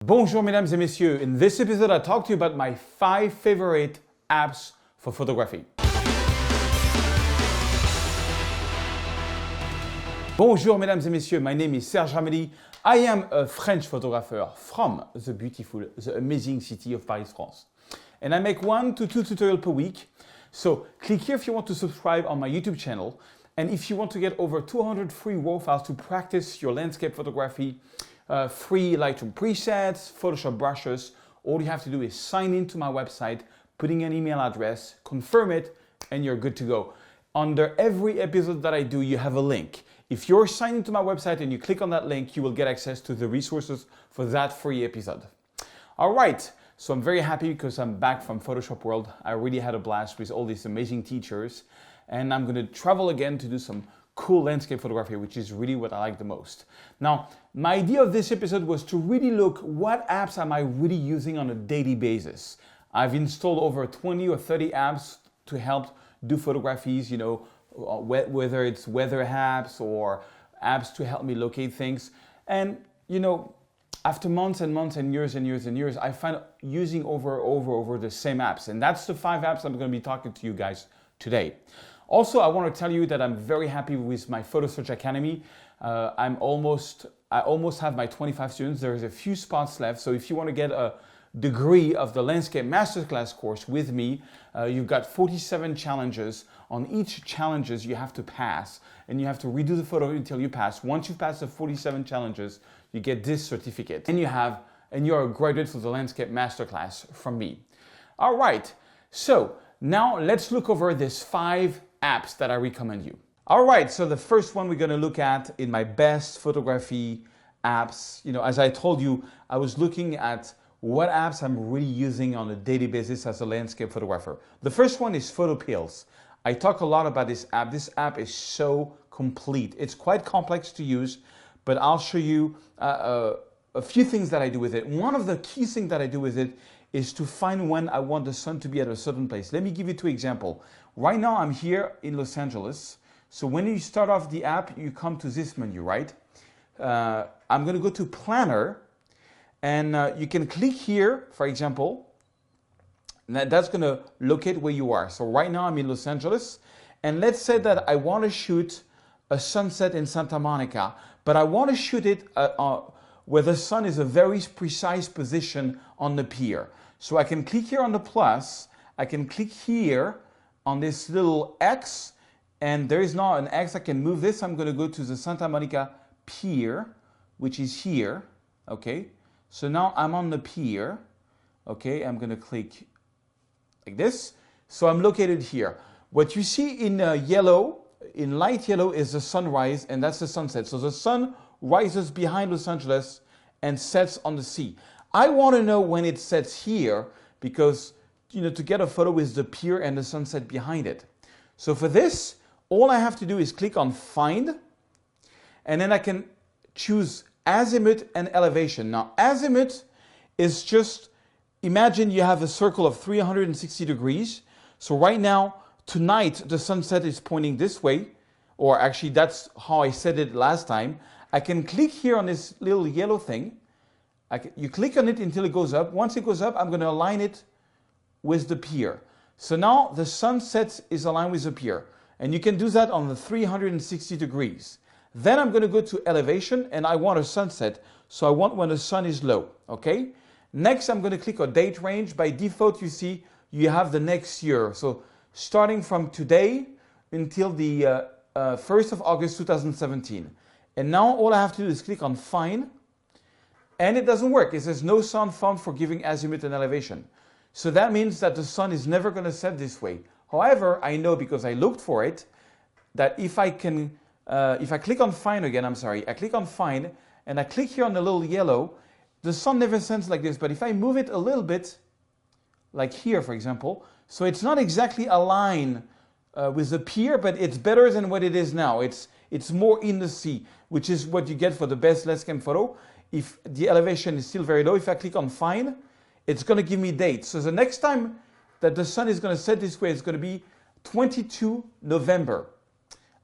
Bonjour mesdames et messieurs, in this episode I talk to you about my 5 favorite apps for photography. Bonjour mesdames et messieurs, my name is Serge Ramedy. I am a French photographer from the beautiful, the amazing city of Paris, France. And I make 1 to 2 tutorials per week. So click here if you want to subscribe on my YouTube channel. And if you want to get over 200 free raw files to practice your landscape photography, free Lightroom presets, Photoshop brushes, all you have to do is sign into my website, putting an email address, confirm it, and you're good to go. Under every episode that I do, you have a link. If you're signed into my website and you click on that link, you will get access to the resources for that free episode. All right, so I'm very happy because I'm back from Photoshop World. I really had a blast with all these amazing teachers, and I'm going to travel again to do some cool landscape photography, which is really what I like the most. Now, my idea of this episode was to really look what apps am I really using on a daily basis. I've installed over 20 or 30 apps to help do photographies, whether it's weather apps or apps to help me locate things. And, after months and months and years and years and years, I find using over the same apps. And that's the 5 apps I'm going to be talking to you guys today. Also, I want to tell you that I'm very happy with my Photo Search Academy. I almost have my 25 students. There's a few spots left. So if you want to get a degree of the Landscape Masterclass course with me, you've got 47 challenges. On each challenges you have to pass, and you have to redo the photo until you pass. Once you pass the 47 challenges, you get this certificate, and you're a graduate for the Landscape Masterclass from me. All right, so now let's look over these 5 apps that I recommend you. All right, so the first one we're going to look at in my best photography apps. As I told you, I was looking at what apps I'm really using on a daily basis as a landscape photographer. The first one is PhotoPills. I talk a lot about this app. This app is so complete. It's quite complex to use, but I'll show you a few things that I do with it. One of the key things that I do with it is to find when I want the sun to be at a certain place. Let me give you 2 examples. Right now I'm here in Los Angeles. So when you start off the app, you come to this menu, right? I'm going to go to Planner, and you can click here, for example. That's going to locate where you are. So right now I'm in Los Angeles, and let's say that I want to shoot a sunset in Santa Monica, but I want to shoot it where the sun is a very precise position on the pier. So I can click here on the plus, I can click here on this little X, and there is now an X. I can move this. I'm going to go to the Santa Monica pier, which is here. Okay, so now I'm on the pier. Okay, I'm going to click like this. So I'm located here. What you see in yellow, in light yellow, is the sunrise, and that's the sunset. So the sun rises behind Los Angeles and sets on the sea. I want to know when it sets here because, to get a photo with the pier and the sunset behind it. So for this, all I have to do is click on Find, and then I can choose Azimuth and Elevation. Now, Azimuth is just, imagine you have a circle of 360 degrees. So right now, tonight, the sunset is pointing this way, or actually that's how I said it last time. I can click here on this little yellow thing. You click on it until it goes up. Once it goes up, I'm going to align it with the pier. So now the sunset is aligned with the pier. And you can do that on the 360 degrees. Then I'm going to go to Elevation, and I want a sunset. So I want when the sun is low. Okay. Next, I'm going to click on Date Range. By default, you see you have the next year. So starting from today until the 1st of August 2017. And now all I have to do is click on Find, and it doesn't work. It says no sound found for giving azimuth and elevation. So that means that the sun is never going to set this way. However, I know because I looked for it that if I click on Find again, I click on Find and I click here on the little yellow, the sun never sets like this. But if I move it a little bit, like here, for example, so it's not exactly aligned with the pier, but it's better than what it is now. It's more in the sea, which is what you get for the best landscape photo. If the elevation is still very low, if I click on Find, it's going to give me dates. So the next time that the sun is going to set this way, it's going to be 22 November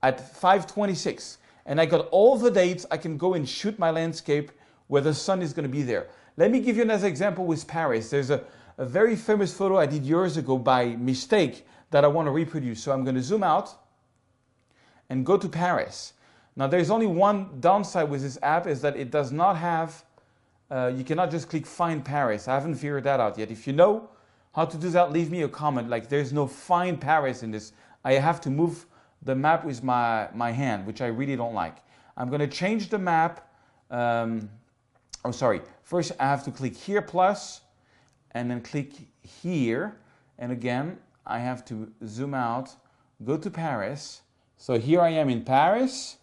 at 5:26. And I got all the dates. I can go and shoot my landscape where the sun is going to be there. Let me give you another example with Paris. There's a very famous photo I did years ago by mistake that I want to reproduce. So I'm going to zoom out and go to Paris. Now there's only one downside with this app, is that it does not have, you cannot just click Find Paris. I haven't figured that out yet. If you know how to do that, leave me a comment. Like, there's no Find Paris in this. I have to move the map with my hand, which I really don't like. I'm going to change the map. First I have to click here plus, and then click here. And again, I have to zoom out, go to Paris. So here I am in Paris,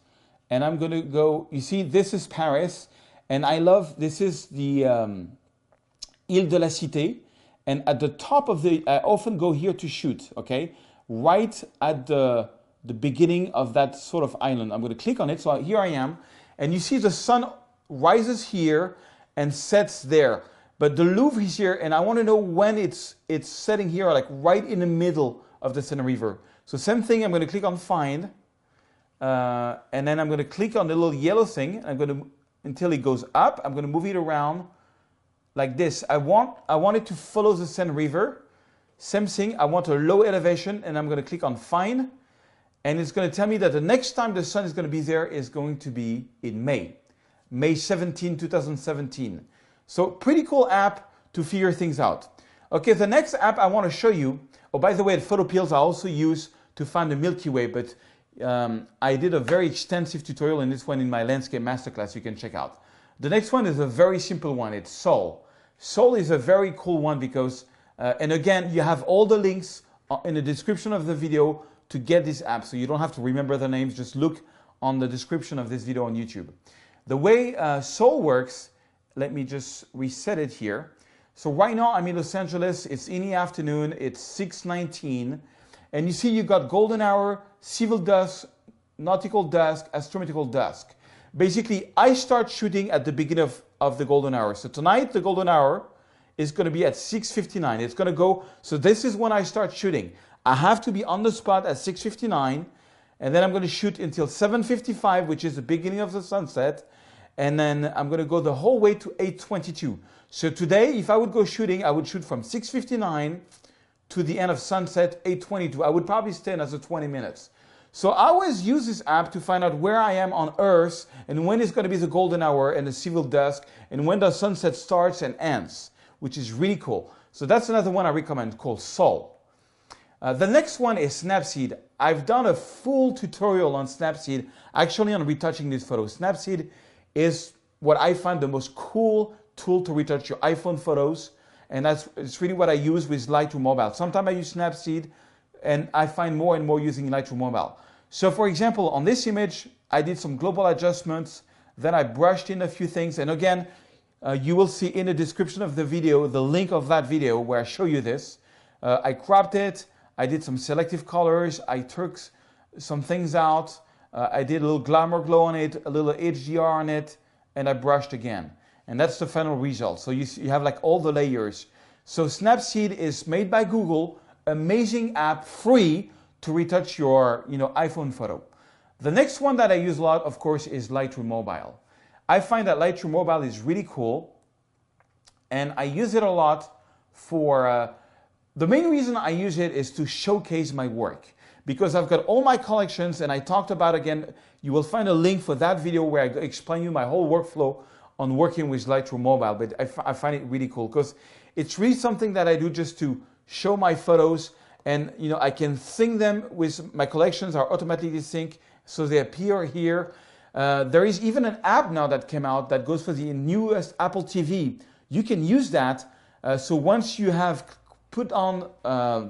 and I'm going to go, you see, this is Paris, and I love, this is the Ile de la Cité, and at the top of the, I often go here to shoot, okay? Right at the beginning of that sort of island. I'm going to click on it, so here I am, and you see the sun rises here and sets there. But the Louvre is here, and I want to know when it's setting here, like right in the middle of the Seine River. So same thing, I'm going to click on Find, and then I'm going to click on the little yellow thing. I'm going to, until it goes up, I'm going to move it around like this. I want it to follow the Seine River. Same thing, I want a low elevation, and I'm going to click on Find, and it's going to tell me that the next time the sun is going to be there is going to be in May 17, 2017. So pretty cool app to figure things out. Okay, the next app I want to show you, oh, by the way, the PhotoPills I also use to find the Milky Way, but I did a very extensive tutorial in this one in my landscape masterclass you can check out. The next one is a very simple one, it's Sol. Sol is a very cool one because, and again, you have all the links in the description of the video to get this app, so you don't have to remember the names, just look on the description of this video on YouTube. The way Sol works, let me just reset it here. So right now I'm in Los Angeles, it's in the afternoon, it's 6:19, and you see you got golden hour, civil dusk, nautical dusk, astronomical dusk. Basically, I start shooting at the beginning of the golden hour. So tonight, the golden hour is going to be at 6:59. It's going to go, so this is when I start shooting. I have to be on the spot at 6:59, and then I'm going to shoot until 7:55, which is the beginning of the sunset. And then I'm going to go the whole way to 8:22. So today, if I would go shooting, I would shoot from 6:59 to the end of sunset, 8:22. I would probably stay another 20 minutes. So I always use this app to find out where I am on Earth and when it's going to be the golden hour and the civil dusk and when the sunset starts and ends, which is really cool. So that's another one I recommend called Sol. The next one is Snapseed. I've done a full tutorial on Snapseed, actually on retouching this photo. Snapseed is what I find the most cool tool to retouch your iPhone photos, and it's really what I use with Lightroom Mobile. Sometimes I use Snapseed, and I find more and more using Lightroom Mobile. So for example, on this image, I did some global adjustments, then I brushed in a few things, and again, you will see in the description of the video, the link of that video where I show you this. I cropped it, I did some selective colors, I took some things out, I did a little glamour glow on it, a little HDR on it, and I brushed again. And that's the final result. So you have like all the layers. So Snapseed is made by Google, amazing app, free to retouch your iPhone photo. The next one that I use a lot, of course, is Lightroom Mobile. I find that Lightroom Mobile is really cool, and I use it a lot for, the main reason I use it is to showcase my work. Because I've got all my collections, and I talked about, again, you will find a link for that video where I explain you my whole workflow on working with Lightroom Mobile. But I find it really cool because it's really something that I do just to show my photos, and I can sync them with my collections are automatically synced, so they appear here. There is even an app now that came out that goes for the newest Apple TV. You can use that. So once you have put on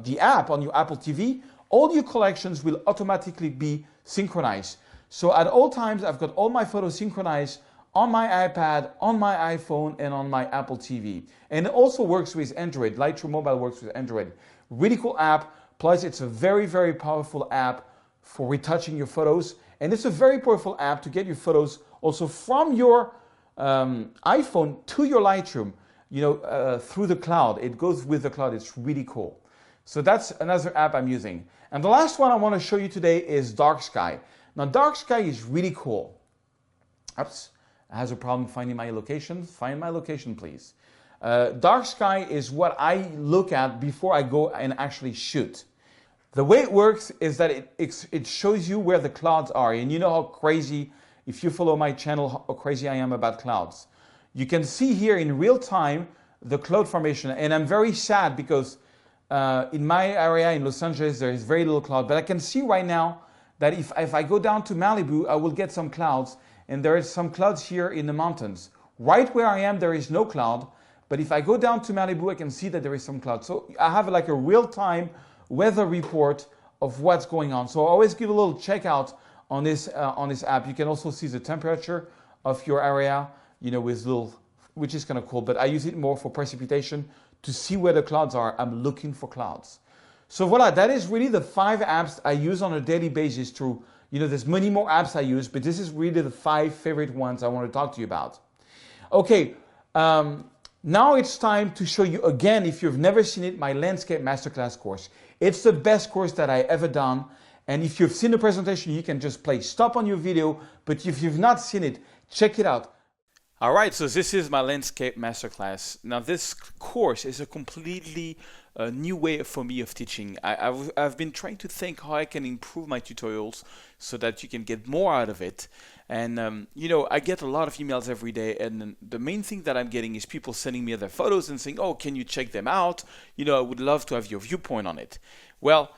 the app on your Apple TV, all your collections will automatically be synchronized. So at all times, I've got all my photos synchronized on my iPad, on my iPhone, and on my Apple TV. And it also works with Android. Lightroom Mobile works with Android. Really cool app. Plus, it's a very, very powerful app for retouching your photos. And it's a very powerful app to get your photos also from your iPhone to your Lightroom, through the cloud. It goes with the cloud. It's really cool. So that's another app I'm using. And the last one I want to show you today is Dark Sky. Now, Dark Sky is really cool. Oops. has a problem finding my location, find my location, please. Dark sky is what I look at before I go and actually shoot. The way it works is that it shows you where the clouds are. And you know how crazy, if you follow my channel, how crazy I am about clouds. You can see here in real time the cloud formation. And I'm very sad because in my area in Los Angeles, there is very little cloud. But I can see right now that if I go down to Malibu, I will get some clouds. And there is some clouds here in the mountains. Right where I am, there is no cloud. But if I go down to Malibu, I can see that there is some cloud. So I have like a real-time weather report of what's going on. So I always give a little check out on this app. You can also see the temperature of your area, you know, with little, which is kind of cool. But I use it more for precipitation to see where the clouds are. I'm looking for clouds. So voila, that is really the 5 apps I use on a daily basis to, you know, there's many more apps I use, but this is really the 5 favorite ones I want to talk to you about. Okay. Now it's time to show you again, if you've never seen it, my Landscape Masterclass course. It's the best course that I ever done. And if you've seen the presentation, you can just play stop on your video. But if you've not seen it, check it out. All right, so this is my Landscape Masterclass. Now this course is a completely new way for me of teaching. I've been trying to think how I can improve my tutorials so that you can get more out of it. And you know, I get a lot of emails every day, and the main thing that I'm getting is people sending me their photos and saying, oh, can you check them out? You know, I would love to have your viewpoint on it. Well,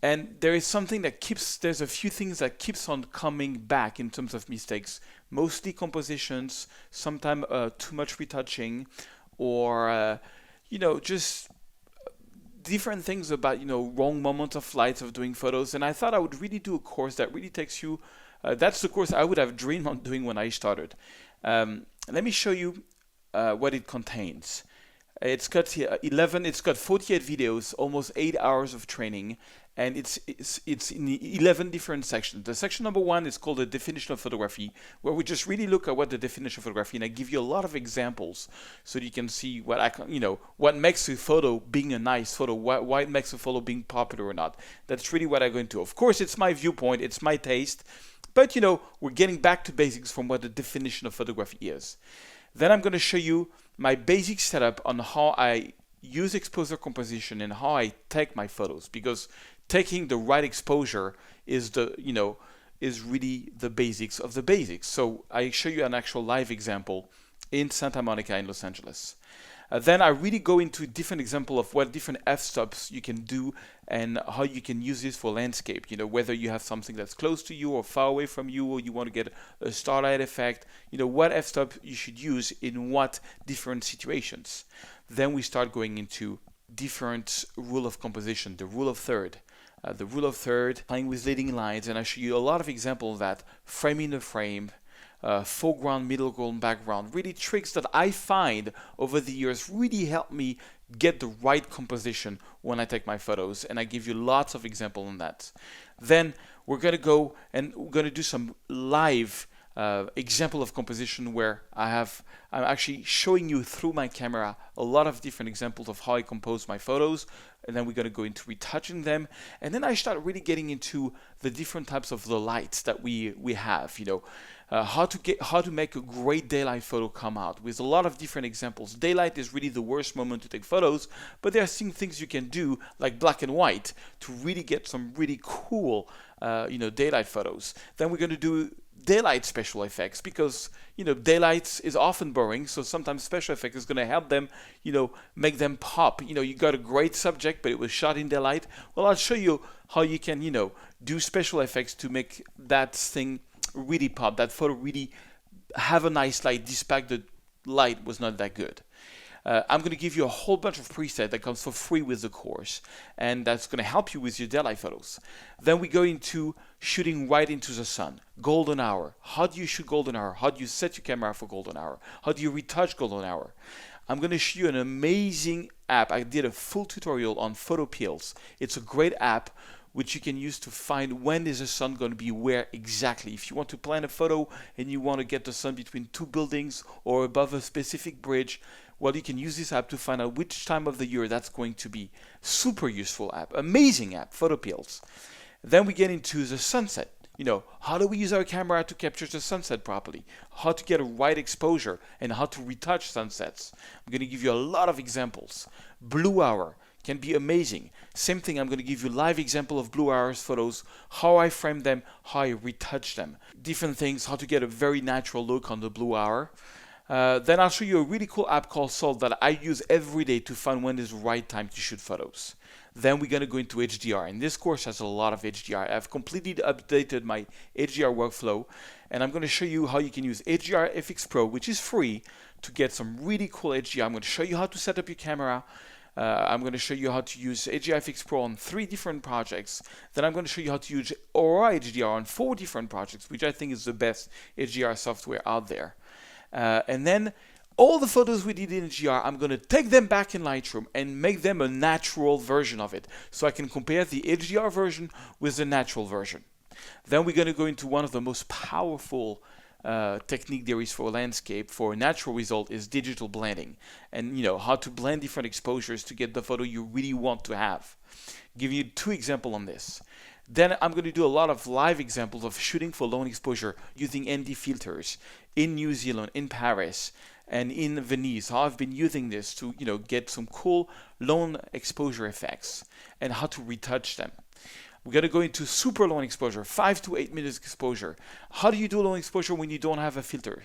and there is something that there's a few things that keeps on coming back in terms of mistakes, mostly compositions, sometimes too much retouching, or, you know, just different things about, you know, wrong moments of light of doing photos. And I thought I would really do a course that really takes you, that's the course I would have dreamed on doing when I started. Let me show you what it contains. It's got 48 videos, almost 8 hours of training, and it's in 11 different sections. The section number 1 is called the definition of photography, where we just really look at what the definition of photography, and I give you a lot of examples so that you can see what makes a photo being a nice photo, why it makes a photo being popular or not. That's really what I go into. Of course, it's my viewpoint, it's my taste, but you know, we're getting back to basics from what the definition of photography is. Then I'm going to show you my basic setup on how I use exposure composition and how I take my photos, because taking the right exposure is really the basics of the basics. So I show you an actual live example in Santa Monica in Los Angeles. Then I really go into different example of what different f-stops you can do and how you can use this for landscape. You know, whether you have something that's close to you or far away from you, or you want to get a starlight effect, you know, what f-stop you should use in what different situations. Then we start going into different rule of composition, the rule of third. The rule of third, playing with leading lines, and I show you a lot of examples of that, framing the frame, foreground, middle ground, background, really tricks that I find over the years really help me get the right composition when I take my photos, and I give you lots of examples on that. Then we're going to go and we're going to do some live example of composition where I'm actually showing you through my camera a lot of different examples of how I compose my photos, and then we're going to go into retouching them, and then I start really getting into the different types of the lights that we have, you know, how to make a great daylight photo come out with a lot of different examples. Daylight is really the worst moment to take photos, but there are some things you can do like black and white to really get some really cool daylight photos. Then we're going to do daylight special effects, because daylight is often boring, so sometimes special effect is going to help them, make them pop. You got a great subject but it was shot in daylight. Well, I'll show you how you can do special effects to make that thing really pop, that photo really have a nice light despite the light was not that good. I'm going to give you a whole bunch of presets that comes for free with the course, and that's going to help you with your daylight photos. Then we go into shooting right into the sun. Golden hour. How do you shoot golden hour? How do you set your camera for golden hour? How do you retouch golden hour? I'm going to show you an amazing app. I did a full tutorial on PhotoPills. It's a great app which you can use to find when is the sun going to be where exactly. If you want to plan a photo and you want to get the sun between two buildings or above a specific bridge, well, you can use this app to find out which time of the year that's going to be. Super useful app, amazing app, PhotoPills. Then we get into the sunset. how do we use our camera to capture the sunset properly, how to get a right exposure, and how to retouch sunsets. I'm going to give you a lot of examples. Blue hour can be amazing. Same thing, I'm going to give you live example of blue hours photos, how I frame them, how I retouch them. Different things, how to get a very natural look on the blue hour. Then I'll show you a really cool app called Salt that I use every day to find when is the right time to shoot photos. Then we're going to go into HDR, and this course has a lot of HDR. I've completely updated my HDR workflow, and I'm going to show you how you can use HDR FX Pro, which is free, to get some really cool HDR. I'm going to show you how to set up your camera. I'm going to show you how to use HDR FX Pro on 3 different projects. Then I'm going to show you how to use Aurora HDR on 4 different projects, which I think is the best HDR software out there. And then all the photos we did in HDR, I'm going to take them back in Lightroom and make them a natural version of it, so I can compare the HDR version with the natural version. Then we're going to go into one of the most powerful technique there is for landscape for a natural result is digital blending, and how to blend different exposures to get the photo you really want to have. Give you 2 examples on this. Then I'm going to do a lot of live examples of shooting for long exposure using ND filters in New Zealand, in Paris, and in Venice. How I've been using this to get some cool long exposure effects and how to retouch them. We're going to go into super long exposure, 5 to 8 minutes exposure. How do you do long exposure when you don't have a filter?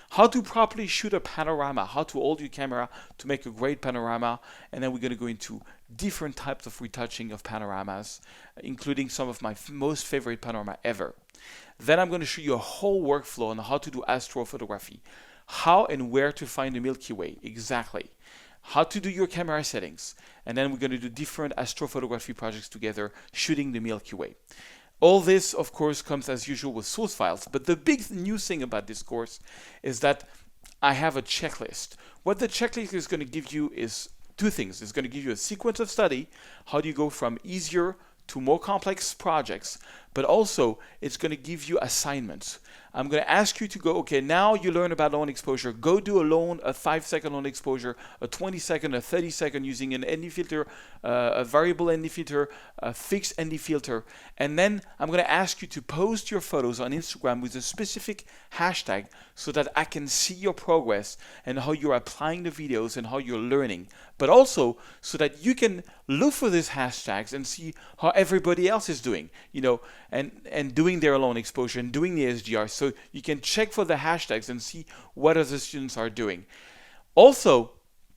How to properly shoot a panorama, how to hold your camera to make a great panorama. And then we're going to go into different types of retouching of panoramas, including some of my most favorite panorama ever. Then I'm going to show you a whole workflow on how to do astrophotography, how and where to find the Milky Way exactly, how to do your camera settings, and then we're going to do different astrophotography projects together, shooting the Milky Way. All this, of course, comes as usual with source files, but the big new thing about this course is that I have a checklist. What the checklist is going to give you is 2 things. It's going to give you a sequence of study, how do you go from easier to more complex projects, but also it's going to give you assignments. I'm going to ask you to go, okay, now you learn about long exposure, go do a 5-second long exposure, a 20-second, a 30-second using an ND filter, a variable ND filter, a fixed ND filter, and then I'm going to ask you to post your photos on Instagram with a specific hashtag so that I can see your progress and how you're applying the videos and how you're learning, but also so that you can look for these hashtags and see how everybody else is doing, and doing their long exposure and doing the SDR. So you can check for the hashtags and see what other students are doing. Also,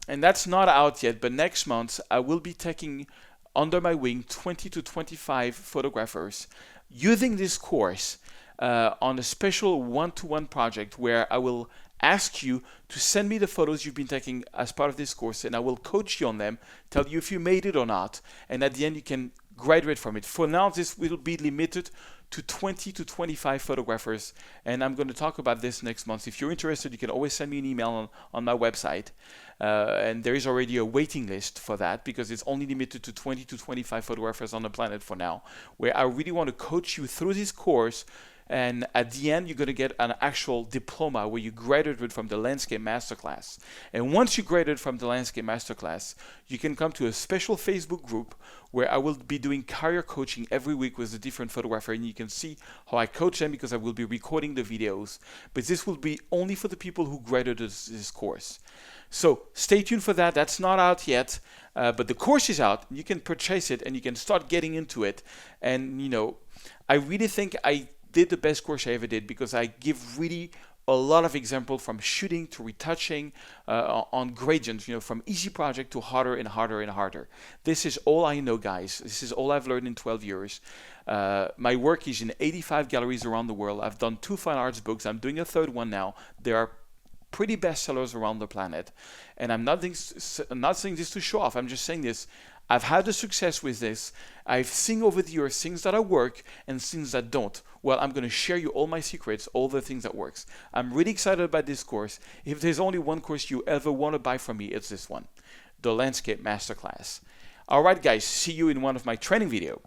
and that's not out yet, but next month I will be taking under my wing 20 to 25 photographers using this course on a special one-to-one project where I will ask you to send me the photos you've been taking as part of this course, and I will coach you on them, tell you if you made it or not, and at the end you can graduate from it. For now, this will be limited to 20 to 25 photographers, and I'm going to talk about this next month. If you're interested, you can always send me an email on my website, and there is already a waiting list for that because it's only limited to 20 to 25 photographers on the planet for now, where I really want to coach you through this course. And at the end, you're going to get an actual diploma where you graduated from the Landscape Masterclass. And once you graduate from the Landscape Masterclass, you can come to a special Facebook group where I will be doing career coaching every week with a different photographer. And you can see how I coach them because I will be recording the videos. But this will be only for the people who graduated this course. So stay tuned for that. That's not out yet, but the course is out. You can purchase it and you can start getting into it. And, I really think I did the best course I ever did because I give really a lot of examples from shooting to retouching on gradients, from easy project to harder and harder and harder. This is all I know, guys. This is all I've learned in 12 years. My work is in 85 galleries around the world. I've done 2 fine arts books. I'm doing a 3rd one now. There are pretty bestsellers around the planet. And I'm not saying this to show off. I'm just saying this. I've had the success with this. I've seen over the years things that work and things that don't. Well, I'm going to share you all my secrets, all the things that works. I'm really excited about this course. If there's only one course you ever want to buy from me, it's this one, the Landscape Masterclass. All right, guys, see you in one of my training videos.